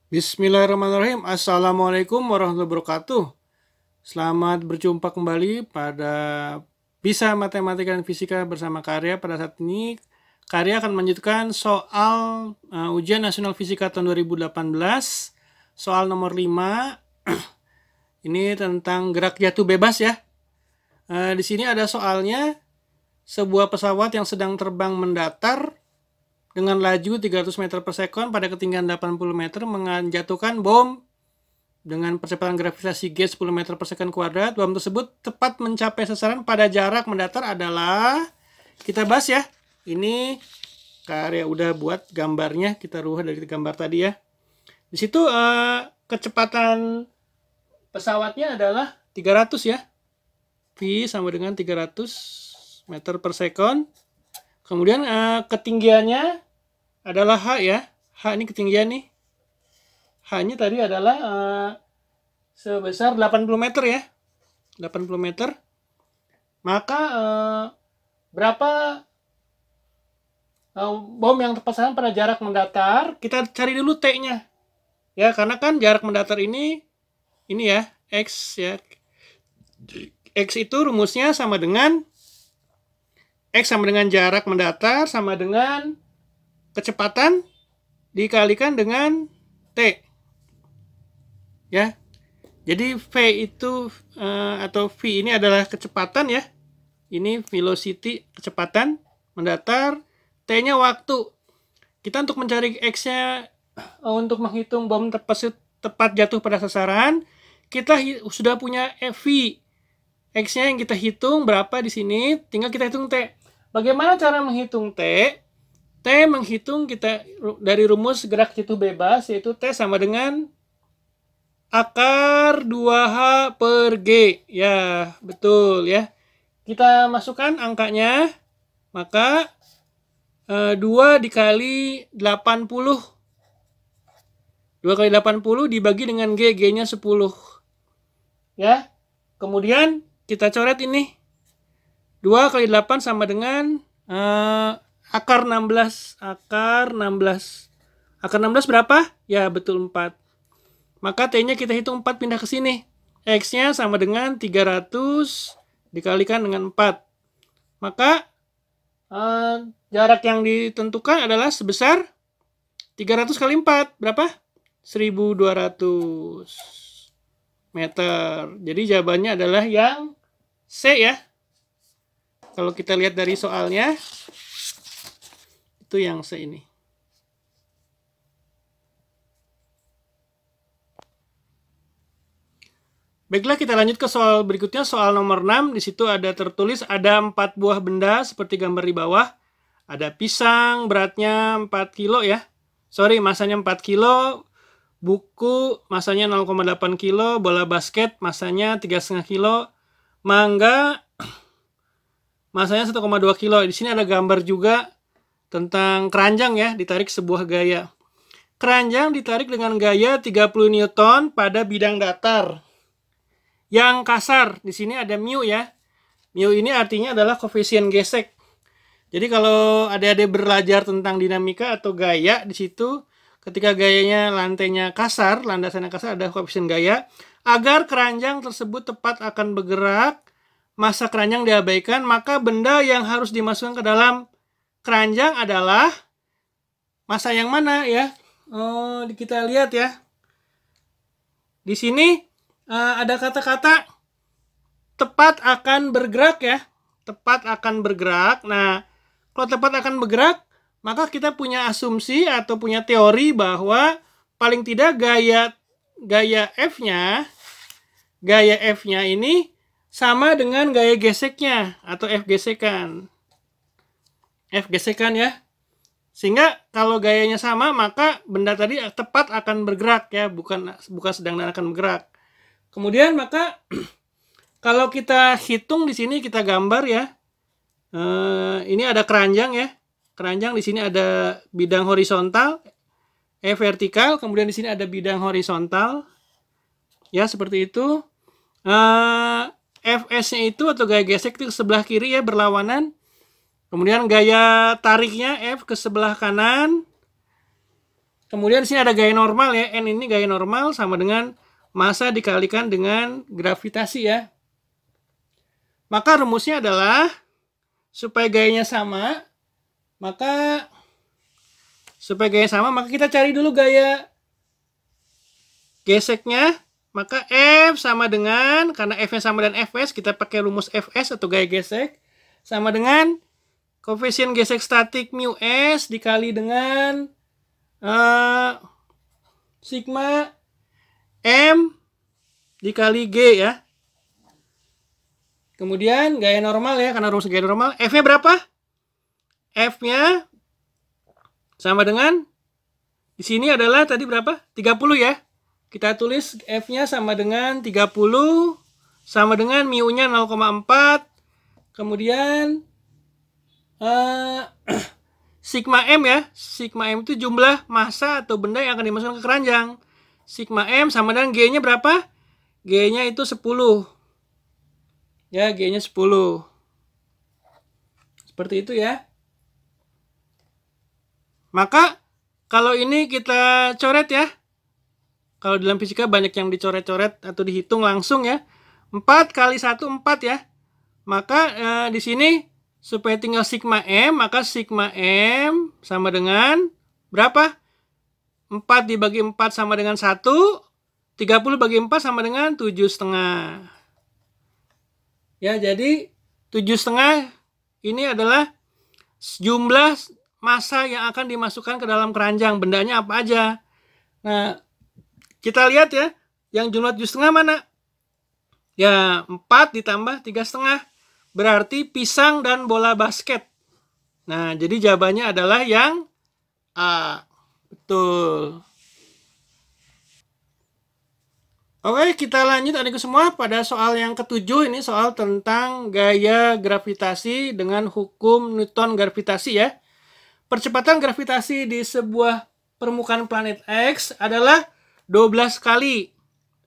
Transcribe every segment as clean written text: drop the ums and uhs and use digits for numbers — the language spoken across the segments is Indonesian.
Bismillahirrahmanirrahim. Assalamualaikum warahmatullahi wabarakatuh. Selamat berjumpa kembali pada Bisa Matematika dan Fisika bersama Karya. Pada saat ini Karya akan melanjutkan soal ujian nasional fisika tahun 2018. Soal nomor 5. Ini tentang gerak jatuh bebas ya. Di sini ada soalnya, sebuah pesawat yang sedang terbang mendatar dengan laju 300 meter per sekon pada ketinggian 80 meter menjatuhkan bom dengan percepatan gravitasi G 10 meter per sekon kuadrat. Bom tersebut tepat mencapai sasaran pada jarak mendatar adalah, kita bahas ya. Ini Karya udah buat gambarnya, kita rubah dari gambar tadi ya. Di situ kecepatan pesawatnya adalah 300 ya. V sama dengan 300 meter per sekon. Kemudian ketinggiannya adalah H ya. H ini ketinggian nih. H-nya tadi adalah sebesar 80 meter ya. 80 meter. Maka berapa bom yang terpasang pada jarak mendatar? Kita cari dulu T-nya. Ya, karena kan jarak mendatar ini ya, X ya. X itu rumusnya sama dengan X sama dengan jarak mendatar sama dengan kecepatan dikalikan dengan T. Ya. Jadi V itu atau V ini adalah kecepatan ya. Ini velocity, kecepatan mendatar, T-nya waktu. Kita untuk mencari X-nya untuk menghitung bom tepat jatuh pada sasaran, kita sudah punya V. X-nya yang kita hitung berapa di sini, tinggal kita hitung T. Bagaimana cara menghitung T? T menghitung kita dari rumus gerak jatuh bebas, yaitu T sama dengan akar 2H per G. Ya, betul ya. Kita masukkan angkanya, maka 2 dikali 80. 2 kali 80 dibagi dengan G, G-nya 10. Ya, kemudian kita coret ini. 2 kali 8 sama dengan akar 16. Akar 16. Akar 16 berapa? Ya, betul 4. Maka T-nya kita hitung 4 pindah ke sini. X-nya sama dengan 300 dikalikan dengan 4. Maka jarak yang ditentukan adalah sebesar 300 kali 4. Berapa? 1200 meter. Jadi jawabannya adalah yang C ya. Kalau kita lihat dari soalnya, itu yang C ini. Baiklah, kita lanjut ke soal berikutnya, soal nomor 6. Di situ ada tertulis ada 4 buah benda seperti gambar di bawah. Ada pisang, beratnya 4 kilo ya. Sorry, masanya 4 kilo. Buku, masanya 0,8 kilo. Bola basket, masanya 3,5 kilo. Mangga, masanya 1,2 kilo. Di sini ada gambar juga tentang keranjang ya, ditarik sebuah gaya. Keranjang ditarik dengan gaya 30 Newton pada bidang datar. Yang kasar, di sini ada mu ya. Mu ini artinya adalah koefisien gesek. Jadi kalau adik-adik belajar tentang dinamika atau gaya, di situ ketika gayanya lantainya kasar, landasannya kasar, ada koefisien gaya. Agar keranjang tersebut tepat akan bergerak, masa keranjang diabaikan, maka benda yang harus dimasukkan ke dalam keranjang adalah masa yang mana ya? Kita lihat ya. Di sini ada kata-kata tepat akan bergerak ya. Tepat akan bergerak. Nah, kalau tepat akan bergerak, maka kita punya asumsi atau punya teori bahwa paling tidak gaya F-nya ini sama dengan gaya geseknya atau F gesekan. F gesekan ya. Sehingga kalau gayanya sama, maka benda tadi tepat akan bergerak ya, bukan sedang dan akan bergerak. Kemudian maka kalau kita hitung di sini, kita gambar ya. Ini ada keranjang ya. Keranjang di sini ada bidang horizontal, E vertikal, kemudian di sini ada bidang horizontal. Ya, seperti itu. Fs-nya itu atau gaya gesek itu ke sebelah kiri ya, berlawanan. Kemudian gaya tariknya F ke sebelah kanan. Kemudian di sini ada gaya normal ya. N ini gaya normal sama dengan massa dikalikan dengan gravitasi ya. Maka rumusnya adalah supaya gayanya sama, maka kita cari dulu gaya geseknya. Maka F sama dengan, karena F-nya sama dengan Fs, kita pakai rumus Fs atau gaya gesek, sama dengan koefisien gesek statik mu S dikali dengan sigma M dikali G ya. Kemudian gaya normal ya, karena rumus gaya normal. F-nya berapa? F-nya sama dengan, di sini adalah tadi berapa? 30 ya. Kita tulis F-nya sama dengan 30, sama dengan mu-nya 0,4. Kemudian sigma M ya. Sigma M itu jumlah massa atau benda yang akan dimasukkan ke keranjang. Sigma M sama dengan G-nya berapa? G-nya itu 10. Ya, G-nya 10. Seperti itu ya. Maka, kalau ini kita coret ya. Kalau dalam fisika banyak yang dicoret-coret atau dihitung langsung ya. 4 kali 1, 4 ya. Maka, di sini, supaya tinggal sigma M, maka sigma M sama dengan berapa? 4 dibagi 4 sama dengan 1. 30 bagi 4 sama dengan 7,5. Ya, jadi 7,5 ini adalah jumlah massa yang akan dimasukkan ke dalam keranjang. Bendanya apa aja. Nah, kita lihat ya, yang jumlah 7,5 mana? Ya, 4 ditambah 3,5. Berarti pisang dan bola basket. Nah, jadi jawabannya adalah yang A. Betul. Oke, kita lanjut adikku semua pada soal yang ketujuh. Ini soal tentang gaya gravitasi dengan hukum Newton gravitasi ya. Percepatan gravitasi di sebuah permukaan planet X adalah 12 kali.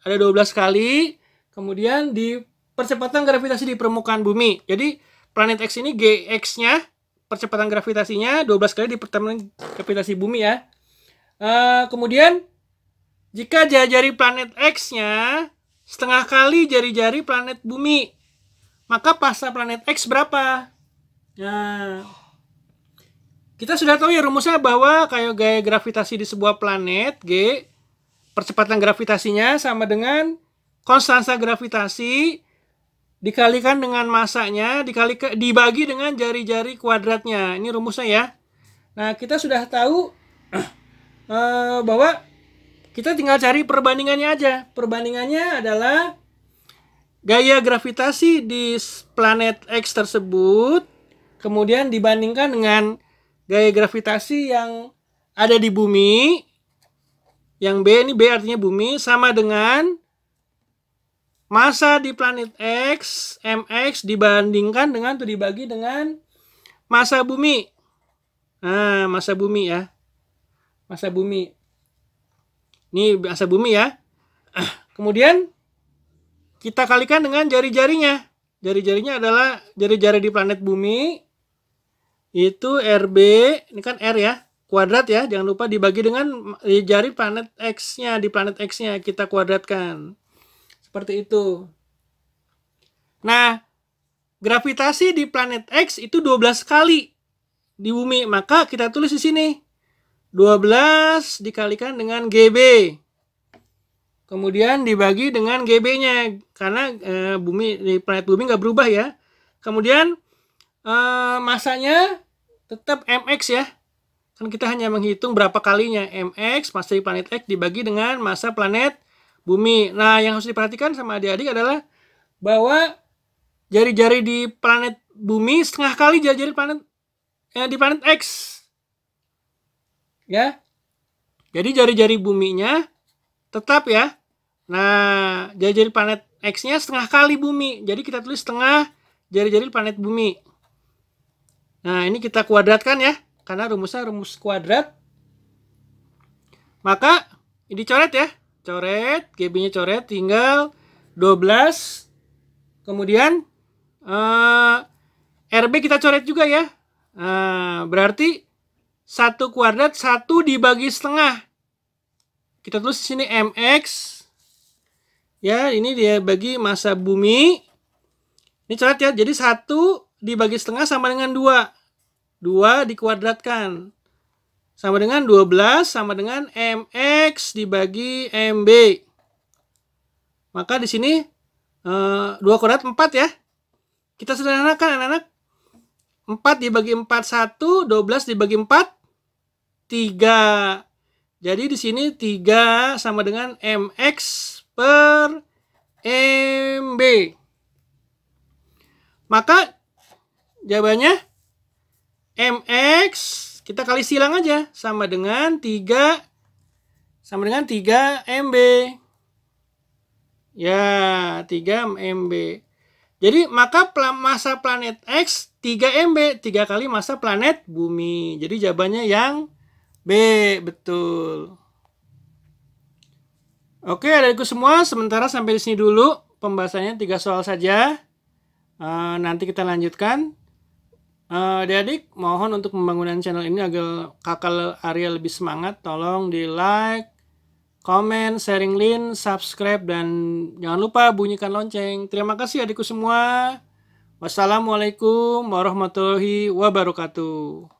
Ada 12 kali. Kemudian di percepatan gravitasi di permukaan bumi. Jadi planet X ini Gx-nya, percepatan gravitasinya 12 kali di percepatan gravitasi bumi ya. Kemudian jika jari-jari planet X-nya setengah kali jari-jari planet bumi, maka massa planet X berapa? Nah, kita sudah tahu ya rumusnya bahwa kayak gaya gravitasi di sebuah planet, G, percepatan gravitasinya sama dengan konstanta gravitasi dikalikan dengan massanya dibagi dengan jari-jari kuadratnya. Ini rumusnya ya. Nah, kita sudah tahu bahwa kita tinggal cari perbandingannya aja. Perbandingannya adalah gaya gravitasi di planet X tersebut kemudian dibandingkan dengan gaya gravitasi yang ada di bumi. Yang B, ini B artinya bumi, sama dengan massa di planet X, mx, dibandingkan dengan atau dibagi dengan massa bumi. Nah, massa bumi ya. Massa bumi. Ini massa bumi ya. Kemudian kita kalikan dengan jari-jarinya. Jari-jarinya adalah jari-jari di planet bumi. Itu RB, ini kan R ya, kuadrat ya. Jangan lupa dibagi dengan jari planet X-nya, di planet X-nya kita kuadratkan. Seperti itu. Nah, gravitasi di planet X itu 12 kali di bumi. Maka kita tulis di sini. 12 dikalikan dengan GB. Kemudian dibagi dengan GB-nya. Karena di planet bumi nggak berubah ya. Kemudian massanya tetap mx ya. Kan kita hanya menghitung berapa kalinya. Mx, massa di planet X dibagi dengan massa planet bumi. Nah, yang harus diperhatikan sama adik-adik adalah bahwa jari-jari di planet bumi setengah kali jari-jari di planet X. Ya. Jadi jari-jari buminya tetap ya. Nah, jari-jari planet X-nya setengah kali bumi. Jadi kita tulis setengah jari-jari planet bumi. Nah, ini kita kuadratkan ya. Karena rumusnya rumus kuadrat. Maka ini coret ya. Coret, GB-nya coret, tinggal 12. Kemudian RB kita coret juga ya. Berarti 1 kuadrat 1 dibagi setengah. kita tulis di sini mx. Ya, ini dia bagi massa bumi. Ini coret ya. Jadi 1 dibagi setengah sama dengan 2. 2 dikuadratkan. Sama dengan 12 sama dengan mx dibagi mb. Maka di sini 2 kuadrat 4 ya. Kita sederhanakan anak-anak. 4 dibagi 4 1, 12 dibagi 4 3. Jadi di sini 3 sama dengan mx per mb. Maka jawabannya mx kita kali silang aja sama dengan 3 mb. Ya, 3 mb. Jadi maka massa planet X 3 MB, 3 kali massa planet bumi. Jadi jawabannya yang B, betul. Oke, adikku semua, sementara sampai di sini dulu pembahasannya, 3 soal saja. Nanti kita lanjutkan. Adik-adik, mohon untuk pembangunan channel ini agar kakak Arya lebih semangat. Tolong di like, komen, sharing link, subscribe, dan jangan lupa bunyikan lonceng. Terima kasih adikku semua. Wassalamualaikum warahmatullahi wabarakatuh.